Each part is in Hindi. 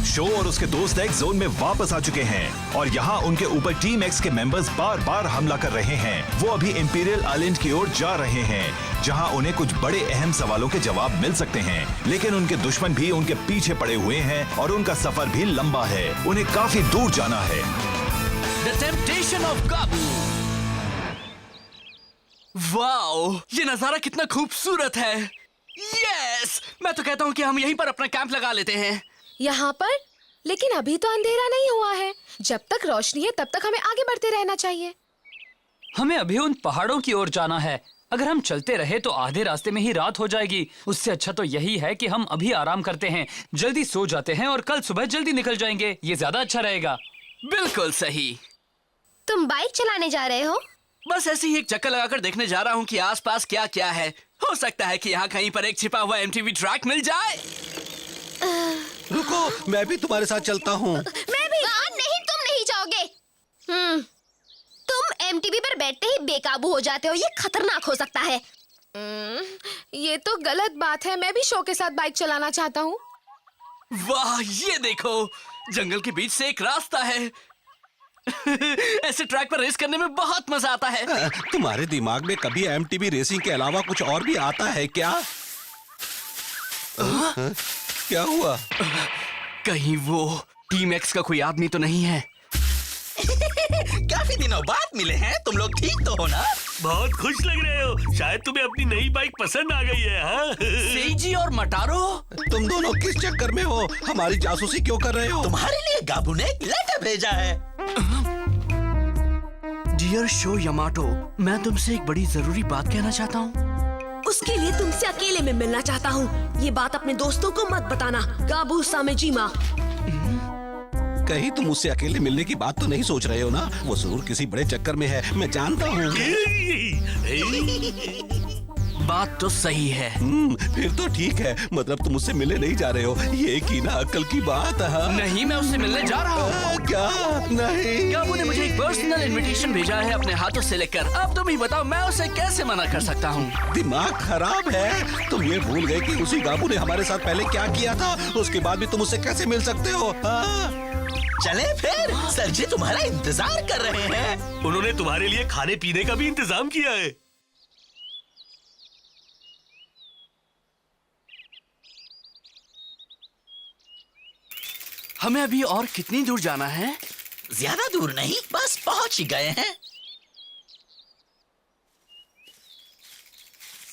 शो और उसके दोस्त एक्स जोन में वापस आ चुके हैं और यहाँ उनके ऊपर टीम एक्स के मेंबर्स बार बार हमला कर रहे हैं। वो अभी इंपीरियल आइलैंड की ओर जा रहे हैं, जहाँ उन्हें कुछ बड़े अहम सवालों के जवाब मिल सकते हैं। लेकिन उनके दुश्मन भी उनके पीछे पड़े हुए हैं और उनका सफर भी लंबा है। उन्हें काफी दूर जाना है। The Temptation of Gabu। Wow, ये नजारा कितना खूबसूरत है। यस, मैं तो कहता हूँ कि हम यहीं पर अपना कैंप लगा लेते हैं। यहाँ पर? लेकिन अभी तो अंधेरा नहीं हुआ है। जब तक रोशनी है तब तक हमें आगे बढ़ते रहना चाहिए। हमें अभी उन पहाड़ों की ओर जाना है। अगर हम चलते रहे तो आधे रास्ते में ही रात हो जाएगी। उससे अच्छा तो यही है कि हम अभी आराम करते हैं, जल्दी सो जाते हैं और कल सुबह जल्दी निकल जाएंगे। ये ज्यादा अच्छा रहेगा। बिल्कुल सही। तुम बाइक चलाने जा रहे हो? बस ऐसे ही एक चक्कर लगाकर देखने जा रहा हूँ कि आसपास क्या क्या है। हो सकता है कि यहाँ कहीं पर एक छिपा हुआ एमटीवी ट्रैक मिल जाए। रुको, मैं भी तुम्हारे साथ चलता हूँ। मैं भी। नहीं, तुम नहीं जाओगे। तुम एमटीवी पर बैठते ही बेकाबू हो जाते हो। ये खतरनाक हो सकता है। ये तो गलत बात है। मैं भी शो के साथ बाइक चलाना चाहता हूँ। वाह, ये देखो, जंगल के बीच से एक रास्ता है। ऐसे ट्रैक पर रेस करने में बहुत मजा आता है। तुम्हारे दिमाग में कभी एमटीवी रेसिंग के अलावा कुछ और भी आता है क्या? क्या हुआ? कहीं वो टीम एक्स का कोई आदमी तो नहीं है? काफी दिनों बाद मिले हैं। तुम लोग ठीक तो हो ना? बहुत खुश लग रहे हो। शायद तुम्हें अपनी नई बाइक पसंद आ गई है। हाँ? सेजी और मटारो, तुम दोनों किस चक्कर में हो? हमारी जासूसी क्यों कर रहे हो? तुम्हारे लिए गाबू ने एक लेटर भेजा है। डियर शो यमाटो, मैं तुमसे एक बड़ी जरूरी बात कहना चाहता हूँ। उसके लिए तुमसे अकेले में मिलना चाहता हूँ। ये बात अपने दोस्तों को मत बताना। गाबू सामेजिमा। कहीं तुम मुझसे अकेले मिलने की बात तो नहीं सोच रहे हो ना? वो जरूर किसी बड़े चक्कर में है, मैं जानता हूँ। बात तो सही है। फिर तो ठीक है। मतलब तुम मुझसे मिलने नहीं जा रहे हो? ये की ना अक्ल की बात है। नहीं, मैं उससे मिलने जा रहा हूँ। क्या? नहीं। गाबू ने मुझे एक पर्सनल इनविटेशन भेजा है अपने हाथों से लेकर। अब तुम ही बताओ, मैं उसे कैसे मना कर सकता हूँ? दिमाग खराब है। तुम ये भूल गए कि उसी गाबू ने हमारे साथ पहले क्या किया था? उसके बाद भी तुम उससे कैसे मिल सकते हो? चले फिर, सर जी तुम्हारा इंतजार कर रहे हैं। उन्होंने तुम्हारे लिए खाने पीने का भी इंतजाम किया है। हमें अभी और कितनी दूर जाना है? ज्यादा दूर नहीं, बस पहुंच ही गए हैं।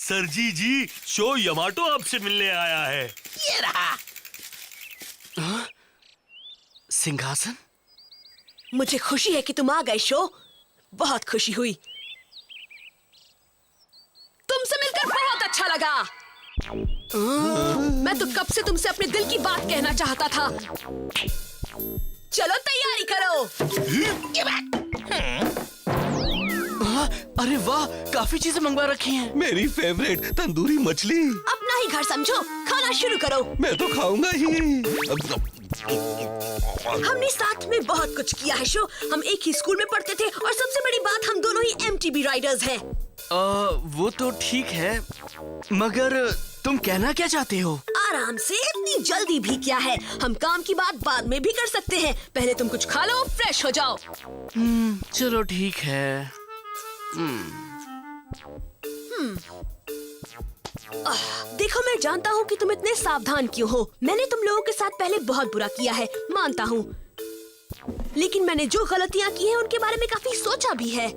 सरजी जी, शो यमाटो आपसे मिलने आया है। ये रहा। सिंहासन? मुझे खुशी है कि तुम आ गए शो। बहुत खुशी हुई। तुमसे मिलकर बहुत अच्छा लगा। मैं तो कब से तुमसे अपने दिल की बात कहना चाहता था। चलो तैयारी करो। अरे वाह, काफी चीजें मंगवा रखी हैं। मेरी फेवरेट तंदूरी मछली। अपना ही घर समझो, खाना शुरू करो। मैं तो खाऊंगा ही। हमने साथ में बहुत कुछ किया है शो। हम एक ही स्कूल में पढ़ते थे और सबसे बड़ी बात, हम दोनों ही एमटीबी राइडर्स हैं। वो तो ठीक है, मगर तुम कहना क्या चाहते हो? आराम से, इतनी जल्दी भी क्या है। हम काम की बात बाद में भी कर सकते हैं। पहले तुम कुछ खा लो, फ्रेश हो जाओ। चलो ठीक है। देखो, मैं जानता हूँ कि तुम इतने सावधान क्यों हो। मैंने तुम लोगों के साथ पहले बहुत बुरा किया है, मानता हूँ। लेकिन मैंने जो गलतियाँ की हैं उनके बारे में काफी सोचा भी है।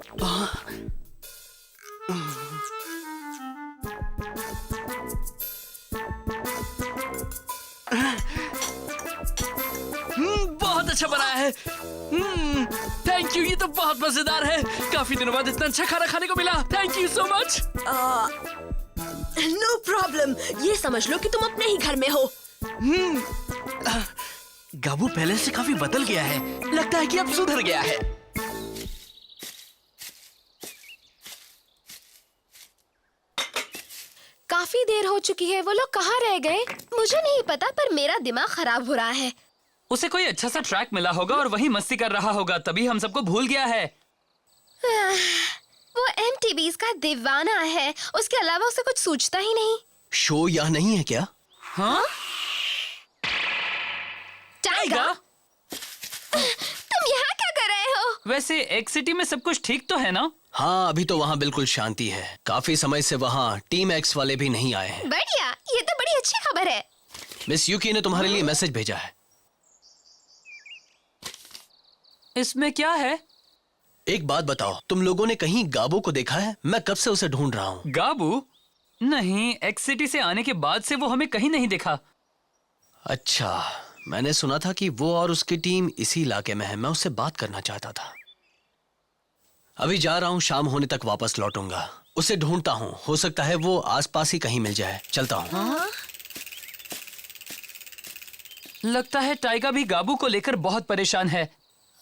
बहुत अच्छा बनाया है। थैंक यू, ये तो बहुत मजेदार है। काफी दिनों बाद इतना अच्छा खाना खाने को मिला। Thank you so much. No problem. ये समझ लो कि तुम अपने ही घर में हो। गाबू पहले से काफी बदल गया है। लगता है कि अब सुधर गया है। काफी देर हो चुकी है। वो लोग कहाँ रह गए? मुझे नहीं पता, पर मेरा दिमाग खराब हो रहा है। उसे कोई अच्छा सा ट्रैक मिला होगा और वही मस्ती कर रहा होगा, तभी हम सबको भूल गया है। वो एमटीवीज का दीवाना है। उसके अलावा उसे कुछ सूझता ही नहीं। शो यहाँ नहीं है क्या? हाँ? Time tiger. तुम यहाँ क्या कर रहे हो? वैसे एक्स सिटी में सब कुछ ठीक तो है ना? हाँ, अभी तो वहाँ बिल्कुल शांति है। काफी समय से वहाँ टीम एक्स वाले भी नहीं आए हैं। बढ़िया, ये तो बड़ी अच्छी खबर है। मिस यूकी ने तुम्हारे लिए मैसेज भेजा है। इसमें क्या है? एक बात बताओ, तुम लोगों ने कहीं गाबू को देखा है? मैं कब से उसे ढूंढ रहा हूँ। गाबू? नहीं, एक्स सिटी से आने के बाद से वो हमें कहीं नहीं दिखा। अच्छा, मैंने सुना था कि वो और उसकी टीम इसी इलाके में है। मैं उससे बात करना चाहता था। अभी जा रहा हूँ, शाम होने तक वापस लौटूंगा। उसे ढूंढता हूँ, हो सकता है वो आसपास ही कहीं मिल जाए। चलता हूँ। लगता है टाइगर भी गाबू को लेकर बहुत परेशान है।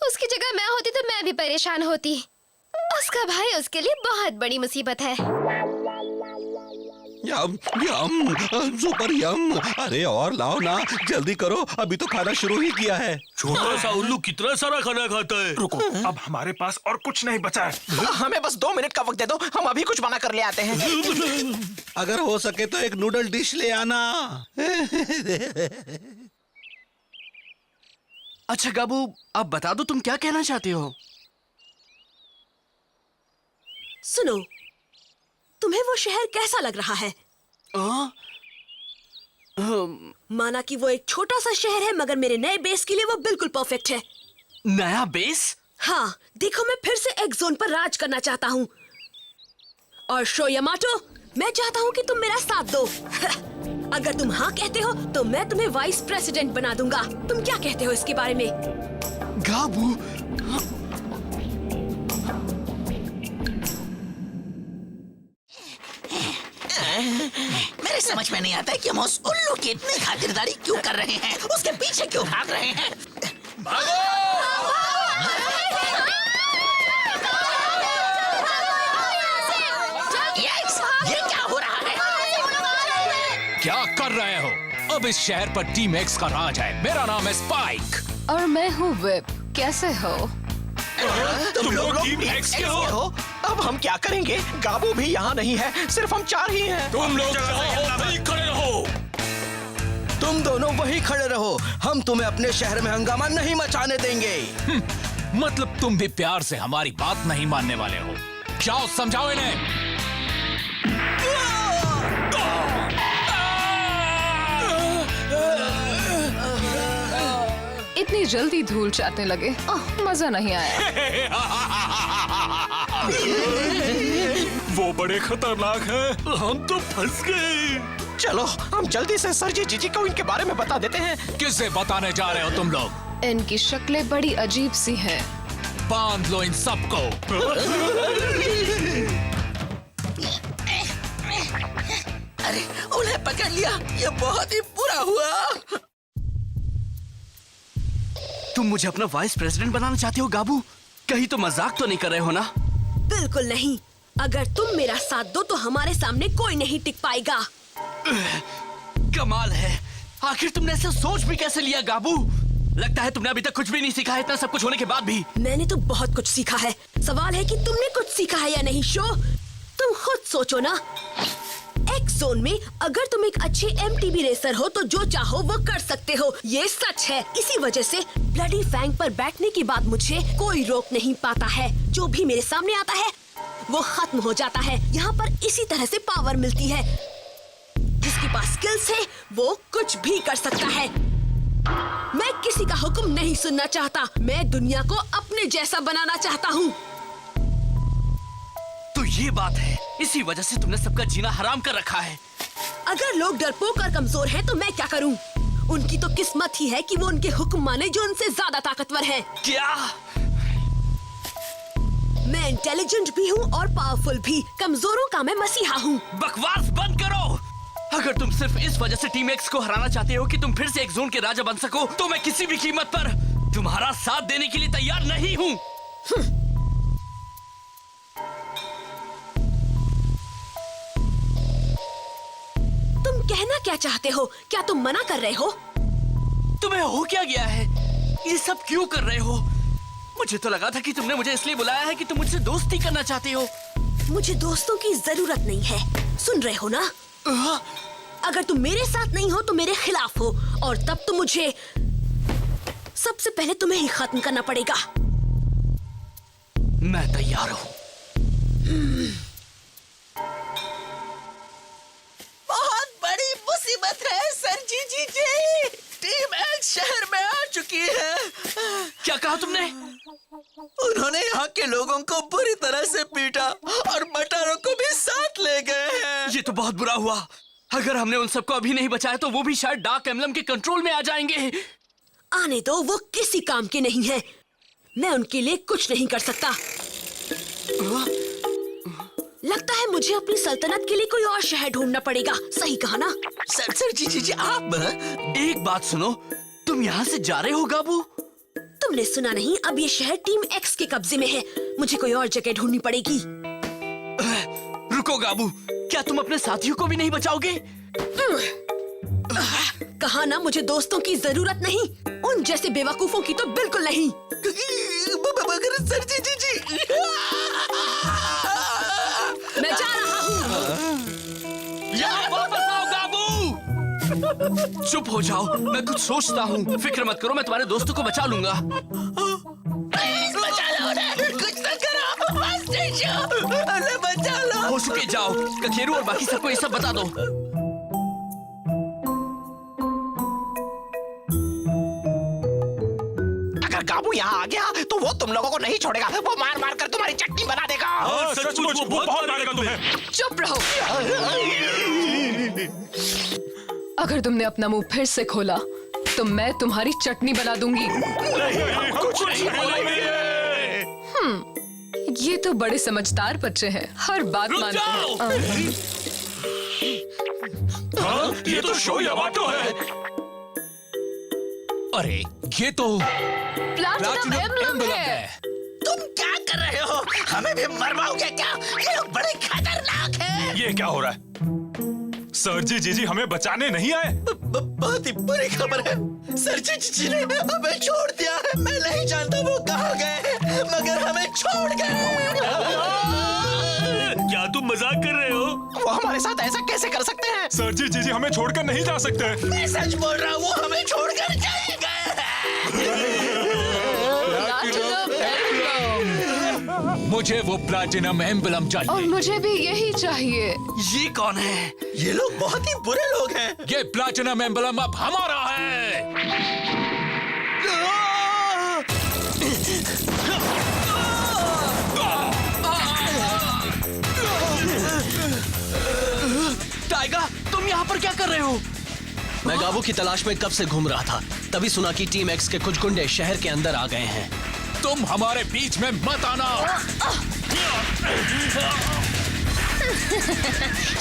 उसकी जगह मैं होती तो मैं भी परेशान होती। उसका भाई उसके लिए बहुत बड़ी मुसीबत है। यम यम, सुपर यम। अरे और लाओ ना, जल्दी करो, अभी तो खाना शुरू ही किया है। छोटा सा उल्लू कितना सारा खाना खाता है। रुको, अब हमारे पास और कुछ नहीं बचा है। हमें बस 2 मिनट का वक्त दे दो, हम अभी कुछ बना कर ले आते हैं। अगर हो सके तो एक नूडल डिश ले आना। अच्छा गाबू, अब बता दो तुम क्या कहना चाहते हो। सुनो, तुम्हें वो शहर कैसा लग रहा है? माना कि वो एक छोटा सा शहर है, मगर मेरे नए बेस के लिए वो बिल्कुल परफेक्ट है। नया बेस? हाँ, देखो मैं फिर से एक्स जोन पर राज करना चाहता हूँ। और शो यामाटो, मैं चाहता हूँ कि तुम मेरा साथ दो। अगर तुम हाँ कहते हो तो मैं तुम्हें वाइस प्रेसिडेंट बना दूंगा। तुम क्या कहते हो इसके बारे में? गाबू, मेरे समझ में नहीं आता कि हम उस उल्लू की इतनी खातिरदारी क्यों कर रहे हैं, उसके पीछे क्यों भाग रहे हैं। यस, ये क्या हो रहा है? क्या कर रहे हो? अब इस शहर पर टीम एक्स का राज है। मेरा नाम है स्पाइक। और मैं हूँ विप। कैसे हो? तुम लोग टीम एक्स के हो? अब हम क्या करेंगे? गाबू भी यहाँ नहीं है, सिर्फ हम 4 ही हैं। तुम लोग वहीं खड़े रहो। तुम दोनों वहीं खड़े रहो, हम तुम्हें अपने शहर में हंगामा नहीं मचाने देंगे। मतलब तुम भी प्यार से हमारी बात नहीं मानने वाले हो। जाओ समझाओ इन्हें। इतनी जल्दी धूल चाटने लगे। मजा नहीं आया। वो बड़े खतरनाक हैं। हम तो फंस गए। चलो हम जल्दी से सरजी जीजी को इनके बारे में बता देते हैं। किसे बताने जा रहे हो तुम लोग? इनकी शक्लें बड़ी अजीब सी हैं। बांध लो इन सबको। अरे उन्हें पकड़ लिया, ये बहुत ही बुरा हुआ। तुम मुझे अपना वाइस प्रेसिडेंट बनाना चाहते हो गाबू? कहीं तो मजाक तो नहीं कर रहे हो ना? बिल्कुल नहीं। अगर तुम मेरा साथ दो तो हमारे सामने कोई नहीं टिक पाएगा। कमाल है, आखिर तुमने ऐसा सोच भी कैसे लिया गाबू? लगता है तुमने अभी तक कुछ भी नहीं सीखा है, इतना सब कुछ होने के बाद भी। मैंने तो बहुत कुछ सीखा है। सवाल है कि तुमने कुछ सीखा है या नहीं। शो, तुम खुद सोचो ना। एक्स जोन में अगर तुम एक अच्छे एमटीबी रेसर हो तो जो चाहो वो कर सकते हो, ये सच है। इसी वजह से ब्लडी फैंग पर बैठने के बाद मुझे कोई रोक नहीं पाता है। जो भी मेरे सामने आता है वो खत्म हो जाता है। यहाँ पर इसी तरह से पावर मिलती है। जिसके पास स्किल्स है वो कुछ भी कर सकता है। मैं किसी का हुक्म नहीं सुनना चाहता। मैं दुनिया को अपने जैसा बनाना चाहता हूँ। तो ये बात है, इसी वजह से तुमने सबका जीना हराम कर रखा है। अगर लोग डरपोक और कमजोर हैं तो मैं क्या करूं? उनकी तो किस्मत ही है कि वो उनके हुक्म माने जो उनसे ज्यादा ताकतवर है। क्या? मैं इंटेलिजेंट भी हूँ और पावरफुल भी। कमजोरों का मैं मसीहा हूँ। बकवास बंद करो। अगर तुम सिर्फ इस वजह से टीम एक्स को हराना चाहते हो कि तुम फिर से एक जोन के राजा बन सको, तो मैं किसी भी कीमत पर तुम्हारा साथ देने के लिए तैयार नहीं हूँ। तुम कहना क्या चाहते हो? क्या तुम मना कर रहे हो? तुम्हें हो क्या गया है? ये सब क्यों कर रहे हो? मुझे तो लगा था कि तुमने मुझे इसलिए बुलाया है कि तुम मुझसे दोस्ती करना चाहते हो। मुझे दोस्तों की जरूरत नहीं है। सुन रहे हो ना? अगर तुम मेरे साथ नहीं हो तो मेरे खिलाफ हो, और तब तुम मुझे सबसे पहले तुम्हें ही खत्म करना पड़ेगा। मैं तैयार हूँ। बहुत बड़ी मुसीबत है सर जी। टीम एक्स शहर में आ चुकी है। क्या कहा तुमने? उन्होंने यहाँ के लोगों को बुरी तरह से पीटा और मटारों को भी साथ ले गए हैं। ये तो बहुत बुरा हुआ। अगर हमने उन सबको अभी नहीं बचाया तो वो भी शायद डार्क एम्बलम के कंट्रोल में आ जाएंगे। आने दो, वो किसी काम के नहीं है। मैं उनके लिए कुछ नहीं कर सकता। लगता है मुझे अपनी सल्तनत के लिए कोई और शहर ढूंढना पड़ेगा। सही कहा ना? सर जी आप एक बात सुनो, तुम यहाँ से जा रहे हो गाबू? तुमने सुना नहीं? अब ये शहर टीम एक्स के कब्जे में है। मुझे कोई और जगह ढूंढनी पड़ेगी। रुको गाबू, क्या तुम अपने साथियों को भी नहीं बचाओगे? कहा ना, मुझे दोस्तों की जरूरत नहीं। उन जैसे बेवकूफों की तो बिल्कुल नहीं। सर जी मैं जा रहा हूँ। यहाँ वापस आओ गाबू। चुप हो जाओ, मैं कुछ सोचता हूँ। फिक्र मत करो, मैं तुम्हारे दोस्तों को बचा लूंगा। बचा लो उन्हें, कुछ तो करो। बचा लो। हो चुके जाओ, कखेरू और बाकी सबको ये सब बता दो। अगर गाबू यहाँ आ गया तो वो तुम लोगों को नहीं छोड़ेगा। वो मार मार कर तुम्हारी चटनी बना देगा। सचमुच वो बहुत मारेगा तुम्हें। चुप रहो। अगर तुमने अपना मुंह फिर से खोला तो मैं तुम्हारी चटनी बना दूंगी। कुछ नहीं बोलेंगे। ये तो बड़े समझदार बच्चे हैं, हर बात मानते हैं। ये तो शो यामाटो है। अरे ये तो प्लैटिनम एम्बलम है। तुम क्या कर रहे हो? हमें भी मरवाओगे क्या? ये लोग बड़े खतरनाक हैं। ये क्या हो रहा है? सर जी हमें बचाने नहीं आए। बहुत ही बुरी खबर है। सर जी ने हमें छोड़ दिया है। मैं नहीं जानता वो कहाँ गए हैं, मगर हमें छोड़ गए। क्या तुम मजाक कर रहे हो? वो हमारे साथ ऐसा कैसे कर सकते हैं? सर जी हमें छोड़कर नहीं जा सकते। मैं सच बोल रहा हूँ, वो हमें छोड़कर चले गए। मुझे वो प्लैटिनम एम्बलम और चाहिए। मुझे भी यही चाहिए। ये कौन है? ये लोग बहुत ही बुरे लोग हैं। ये प्लैटिनम एम्बलम अब हमारा है। टाइगर, तुम यहाँ पर क्या कर रहे हो? मैं गाबू की तलाश में कब से घूम रहा था, तभी सुना कि टीम एक्स के कुछ गुंडे शहर के अंदर आ गए हैं। तुम हमारे बीच में मत आना।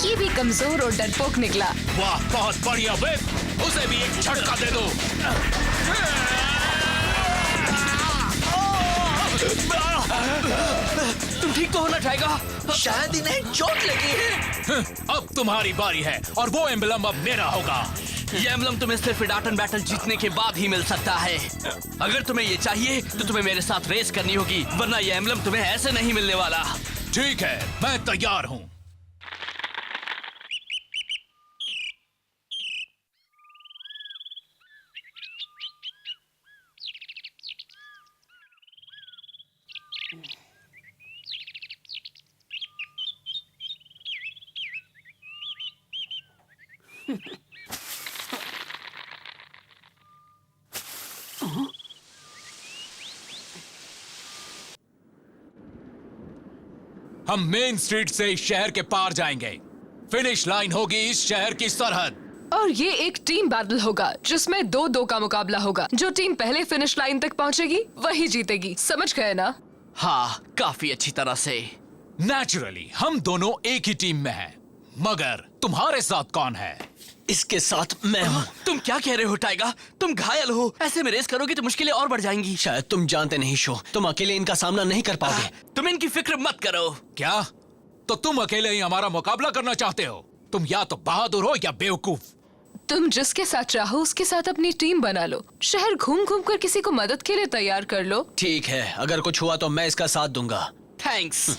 ये भी कमजोर और डरपोक निकला। वाह, बहुत बढ़िया विप। उसे भी एक झटका दे दो। तुम ठीक तो हो ना टाइगर? शायद इन्हें चोट लगी है। अब तुम्हारी बारी है और वो एम्बलम अब मेरा होगा। ये एम्बलम तुम्हें सिर्फ डाटन बैटल जीतने के बाद ही मिल सकता है। अगर तुम्हें ये चाहिए तो तुम्हें मेरे साथ रेस करनी होगी, वरना ये एम्बलम तुम्हें ऐसे नहीं मिलने वाला। ठीक है, मैं तैयार हूँ। हम मेन स्ट्रीट से इस शहर के पार जाएंगे। फिनिश लाइन होगी इस शहर की सरहद। और ये एक टीम बैटल होगा जिसमें 2-2 का मुकाबला होगा। जो टीम पहले फिनिश लाइन तक पहुंचेगी वही जीतेगी। समझ गए ना? हाँ, काफी अच्छी तरह से। नेचुरली हम दोनों एक ही टीम में हैं, मगर तुम्हारे साथ कौन है? इसके साथ मैं हूँ। तुम क्या कह रहे हो टाइगर? तुम घायल हो, ऐसे में रेस करोगे तो मुश्किलें और बढ़ जाएंगी। शायद तुम जानते नहीं शो, तुम अकेले इनका सामना नहीं कर पाओगे। तुम इनकी फिक्र मत करो। क्या? तो तुम अकेले ही हमारा मुकाबला करना चाहते हो? तुम या तो बहादुर हो या बेवकूफ। तुम जिसके साथ चाहो उसके साथ अपनी टीम बना लो। शहर घूम घूम कर किसी को मदद के लिए तैयार कर लो। ठीक है, अगर कुछ हुआ तो मैं इसका साथ दूंगा। थैंक्स।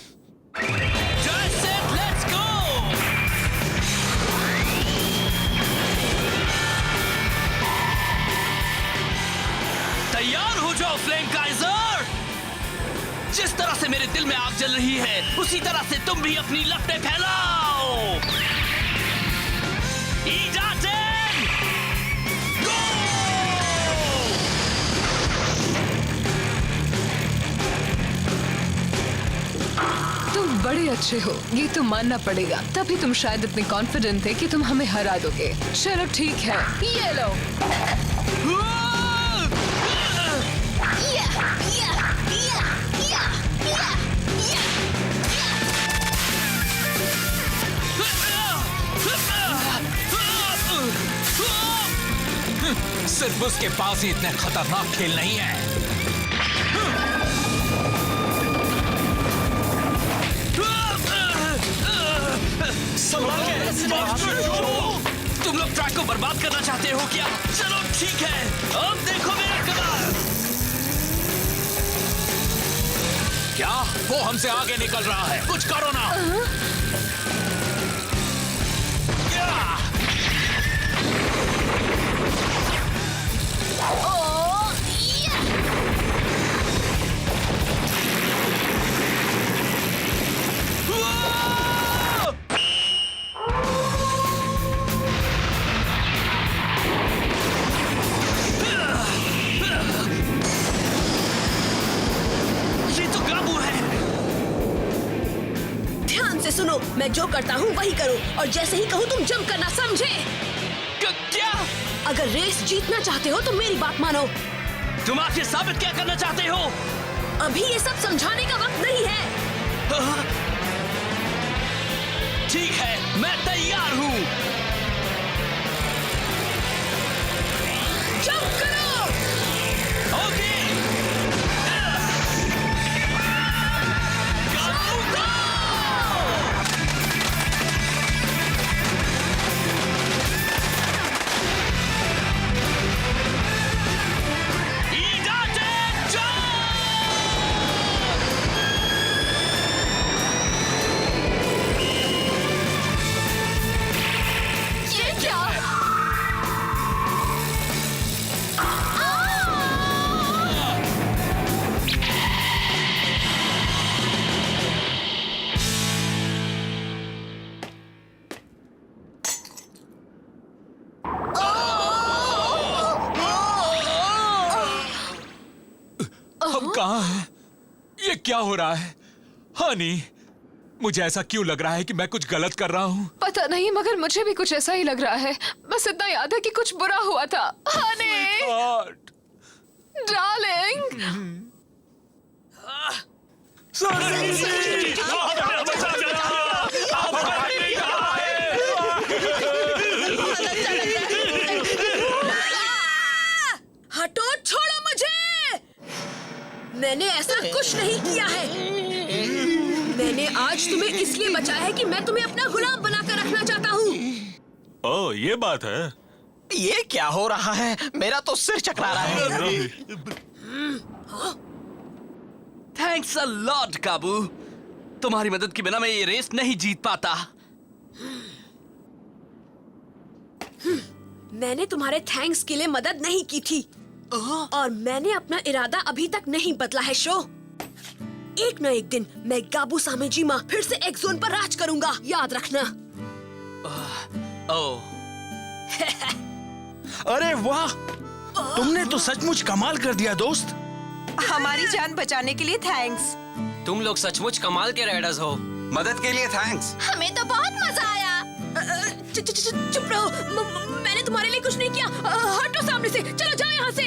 Let's go. तैयार? Flame Kaiser! जिस तरह से मेरे दिल में आग जल रही है, उसी तरह से तुम भी अपनी लपटें फैलाओ। ईजाटेन, गो! तुम बड़े अच्छे हो, ये तो मानना पड़ेगा। तभी तुम शायद इतने कॉन्फिडेंट थे कि तुम हमें हरा दोगे। चलो ठीक है, ये लो। सिर्फ उसके पास ही इतने खतरनाक खेल नहीं है। तुम लोग ट्रैक को बर्बाद करना चाहते हो क्या? चलो ठीक है, अब देखो मेरा कमाल। क्या वो हमसे आगे निकल रहा है? कुछ करो ना। ये तो गाबू है। ध्यान से सुनो, मैं जो करता हूँ वही करो, और जैसे ही कहूँ तुम जंप करना, समझे? क्या? अगर रेस जीतना चाहते हो तो मेरी बात मानो। तुम आखिर साबित क्या करना चाहते हो? अभी ये सब समझाने का वक्त नहीं है। ठीक है, मैं तैयार हूँ। जंप करो। ओके। हम कहाँ हैं? ये क्या हो रहा है? हनी, मुझे ऐसा क्यों लग रहा है कि मैं कुछ गलत कर रहा हूँ? पता नहीं, मगर मुझे भी कुछ ऐसा ही लग रहा है। बस इतना याद है कि कुछ बुरा हुआ था। हनी, डार्लिंग। हटो, छोड़ो मुझे। मैंने ऐसा कुछ नहीं किया है। मैंने आज तुम्हें इसलिए बचाया है कि मैं तुम्हें अपना गुलाम बनाकर रखना चाहता हूँ। ओह, ये बात है। ये क्या हो रहा है? मेरा तो सिर चकरा रहा है। थैंक्स अ लॉट काबू। तुम्हारी मदद के बिना मैं ये रेस नहीं जीत पाता। मैंने तुम्हारे थैंक्स के लिए मदद नहीं की थी, और मैंने अपना इरादा अभी तक नहीं बदला है। शो, एक न एक दिन मैं गाबू सामेजिमा फिर से एक जोन पर राज करूंगा, याद रखना। ओह, अरे वाह, तुमने तो सचमुच कमाल कर दिया दोस्त। हमारी जान बचाने के लिए थैंक्स। तुम लोग सचमुच कमाल के राइडर्स हो। मदद के लिए थैंक्स। हमें तो बहुत मजा आया। चुप रहो, मैंने तुम्हारे लिए कुछ नहीं किया। हटो सामने से, चलो जाओ यहाँ से।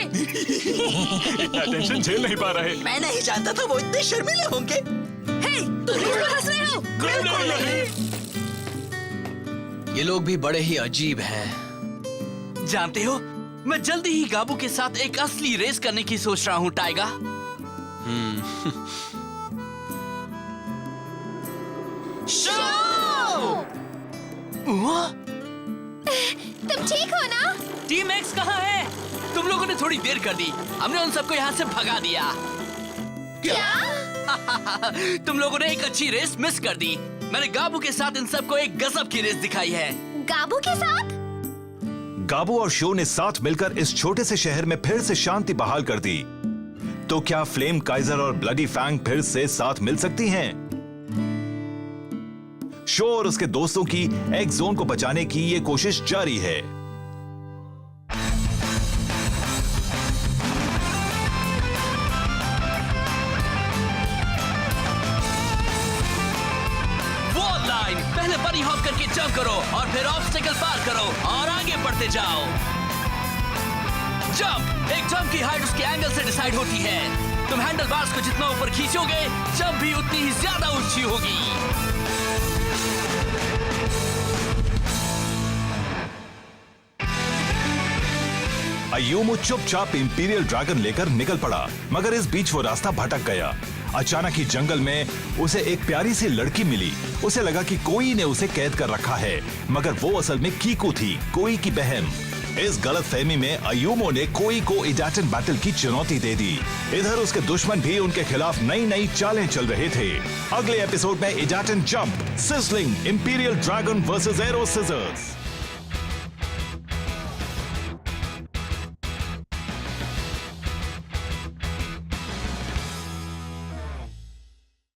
टेंशन झेल नहीं पा रहे। मैं नहीं जानता था वो इतने शर्मीले होंगे। हे, तुम मुझ पर हंस रहे हो? बिल्कुल नहीं। ये लोग भी बड़े ही अजीब हैं। जानते हो, मैं जल्दी ही गाबू के साथ एक असली रेस करने की सोच रहा हूँ, टाइगा। तुम ठीक हो ना? टीम एक्स कहाँ है? तुम लोगों ने थोड़ी देर कर दी। हमने उन सबको यहाँ से भगा दिया। क्या? तुम लोगों ने एक अच्छी रेस मिस कर दी। मैंने गाबू के साथ इन सबको एक गजब की रेस दिखाई है। गाबू के साथ? गाबू और शो ने साथ मिलकर इस छोटे से शहर में फिर से शांति बहाल कर दी। तो क्या फ्लेम काइजर और ब्लडी फैंग फिर से साथ मिल सकती हैं? शो और उसके दोस्तों की एक्स जोन को बचाने की ये कोशिश जारी है। वॉल लाइन, पहले बनी हॉप करके जंप करो और फिर ऑब्स्टिकल पार करो और आगे बढ़ते जाओ। जंप, एक जंप की हाइट उसके एंगल से डिसाइड होती है। तुम हैंडल बार्स को जितना ऊपर खींचोगे, जंप भी उतनी ही ज्यादा ऊंची होगी। अयूमो चुपचाप इंपीरियल ड्रैगन लेकर निकल पड़ा, मगर इस बीच वो रास्ता भटक गया। अचानक ही जंगल में उसे एक प्यारी सी लड़की मिली। उसे लगा कि कोई ने उसे कैद कर रखा है, मगर वो असल में कीकू थी, कोई की बहन। इस गलतफहमी में अयूमो ने कोई को इडाटन बैटल की चुनौती दे दी। इधर उसके दुश्मन भी उनके खिलाफ नई नई चालें चल रहे थे। अगले एपिसोड में Idaten jump, sizzling, imperial dragon versus arrow scissors.